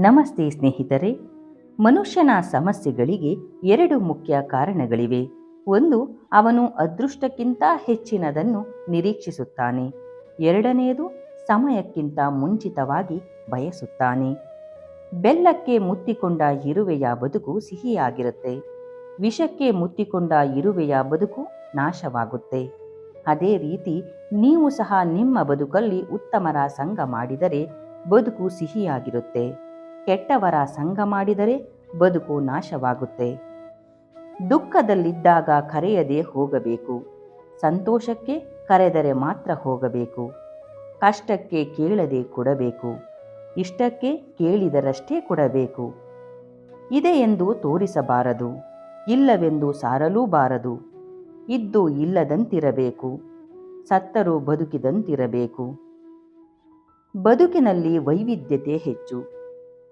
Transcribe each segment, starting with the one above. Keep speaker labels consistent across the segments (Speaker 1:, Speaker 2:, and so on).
Speaker 1: ನಮಸ್ತೆ ಸ್ನೇಹಿತರೆ. ಮನುಷ್ಯನ ಸಮಸ್ಯೆಗಳಿಗೆ ಎರಡು ಮುಖ್ಯ ಕಾರಣಗಳಿವೆ. ಒಂದು, ಅವನು ಅದೃಷ್ಟಕ್ಕಿಂತ ಹೆಚ್ಚಿನದನ್ನು ನಿರೀಕ್ಷಿಸುತ್ತಾನೆ. ಎರಡನೆಯದು, ಸಮಯಕ್ಕಿಂತ ಮುಂಚಿತವಾಗಿ ಬಯಸುತ್ತಾನೆ. ಬೆಲ್ಲಕ್ಕೆ ಮುತ್ತಿಕೊಂಡ ಇರುವೆಯ ಬದುಕು ಸಿಹಿಯಾಗಿರುತ್ತೆ. ವಿಷಕ್ಕೆ ಮುತ್ತಿಕೊಂಡ ಇರುವೆಯ ಬದುಕು ನಾಶವಾಗುತ್ತೆ. ಅದೇ ರೀತಿ ನೀವು ಸಹ ನಿಮ್ಮ ಬದುಕಲ್ಲಿ ಉತ್ತಮರ ಸಂಗ ಮಾಡಿದರೆ ಬದುಕು ಸಿಹಿಯಾಗಿರುತ್ತೆ. ಕೆಟ್ಟವರ ಸಂಗ ಮಾಡಿದರೆ ಬದುಕು ನಾಶವಾಗುತ್ತೆ. ದುಃಖದಲ್ಲಿದ್ದಾಗ ಕರೆಯದೆ ಹೋಗಬೇಕು. ಸಂತೋಷಕ್ಕೆ ಕರೆದರೆ ಮಾತ್ರ ಹೋಗಬೇಕು. ಕಷ್ಟಕ್ಕೆ ಕೇಳದೆ ಕೊಡಬೇಕು. ಇಷ್ಟಕ್ಕೆ ಕೇಳಿದರಷ್ಟೇ ಕೊಡಬೇಕು. ಇದೆ ಎಂದು ತೋರಿಸಬಾರದು, ಇಲ್ಲವೆಂದು ಸಾರಲೂಬಾರದು. ಇದ್ದು ಇಲ್ಲದಂತಿರಬೇಕು, ಸತ್ತರೂ ಬದುಕಿದಂತಿರಬೇಕು. ಬದುಕಿನಲ್ಲಿ ವೈವಿಧ್ಯತೆ ಹೆಚ್ಚು.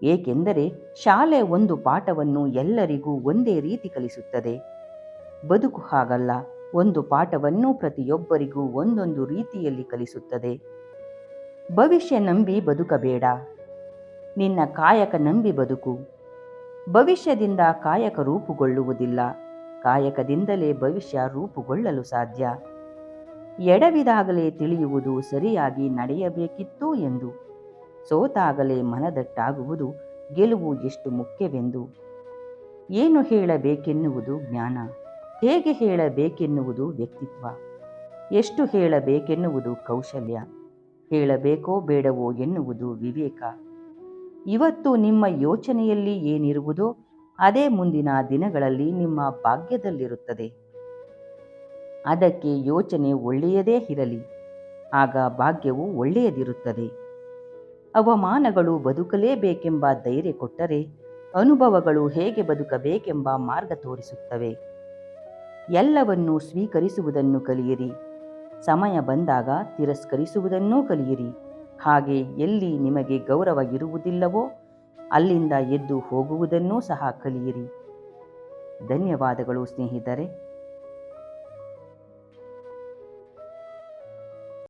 Speaker 1: ಏಕೆಂದರೆ ಶಾಲೆ ಒಂದು ಪಾಠವನ್ನು ಎಲ್ಲರಿಗೂ ಒಂದೇ ರೀತಿ ಕಲಿಸುತ್ತದೆ. ಬದುಕು ಹಾಗಲ್ಲ, ಒಂದು ಪಾಠವನ್ನು ಪ್ರತಿಯೊಬ್ಬರಿಗೂ ಒಂದೊಂದು ರೀತಿಯಲ್ಲಿ ಕಲಿಸುತ್ತದೆ. ಭವಿಷ್ಯ ನಂಬಿ ಬದುಕಬೇಡ, ನಿನ್ನ ಕಾಯಕ ನಂಬಿ ಬದುಕು. ಭವಿಷ್ಯದಿಂದ ಕಾಯಕ ರೂಪುಗೊಳ್ಳುವುದಿಲ್ಲ, ಕಾಯಕದಿಂದಲೇ ಭವಿಷ್ಯ ರೂಪುಗೊಳ್ಳಲು ಸಾಧ್ಯ. ಎಡವಿದಾಗಲೇ ತಿಳಿಯುವುದು ಸರಿಯಾಗಿ ನಡೆಯಬೇಕಿತ್ತು ಎಂದು. ಸೋತಾಗಲೇ ಮನದಟ್ಟಾಗುವುದು ಗೆಲುವು ಎಷ್ಟು ಮುಖ್ಯವೆಂದು. ಏನು ಹೇಳಬೇಕೆನ್ನುವುದು ಜ್ಞಾನ, ಹೇಗೆ ಹೇಳಬೇಕೆನ್ನುವುದು ವ್ಯಕ್ತಿತ್ವ, ಎಷ್ಟು ಹೇಳಬೇಕೆನ್ನುವುದು ಕೌಶಲ್ಯ, ಹೇಳಬೇಕೋ ಬೇಡವೋ ಎನ್ನುವುದು ವಿವೇಕ. ಇವತ್ತು ನಿಮ್ಮ ಯೋಚನೆಯಲ್ಲಿ ಏನಿರುವುದೋ ಅದೇ ಮುಂದಿನ ದಿನಗಳಲ್ಲಿ ನಿಮ್ಮ ಭಾಗ್ಯದಲ್ಲಿರುತ್ತದೆ. ಅದಕ್ಕೆ ಯೋಚನೆ ಒಳ್ಳೆಯದೇ ಇರಲಿ, ಆಗ ಭಾಗ್ಯವು ಒಳ್ಳೆಯದಿರುತ್ತದೆ. ಅವಮಾನಗಳು ಬದುಕಲೇಬೇಕೆಂಬ ಧೈರ್ಯ ಕೊಟ್ಟರೆ, ಅನುಭವಗಳು ಹೇಗೆ ಬದುಕಬೇಕೆಂಬ ಮಾರ್ಗ ತೋರಿಸುತ್ತವೆ. ಎಲ್ಲವನ್ನೂ ಸ್ವೀಕರಿಸುವುದನ್ನು ಕಲಿಯಿರಿ. ಸಮಯ ಬಂದಾಗ ತಿರಸ್ಕರಿಸುವುದನ್ನೂ ಕಲಿಯಿರಿ. ಹಾಗೆ ಎಲ್ಲಿ ನಿಮಗೆ ಗೌರವ ಇರುವುದಿಲ್ಲವೋ ಅಲ್ಲಿಂದ ಎದ್ದು ಹೋಗುವುದನ್ನೂ ಸಹ ಕಲಿಯಿರಿ. ಧನ್ಯವಾದಗಳು ಸ್ನೇಹಿತರೆ.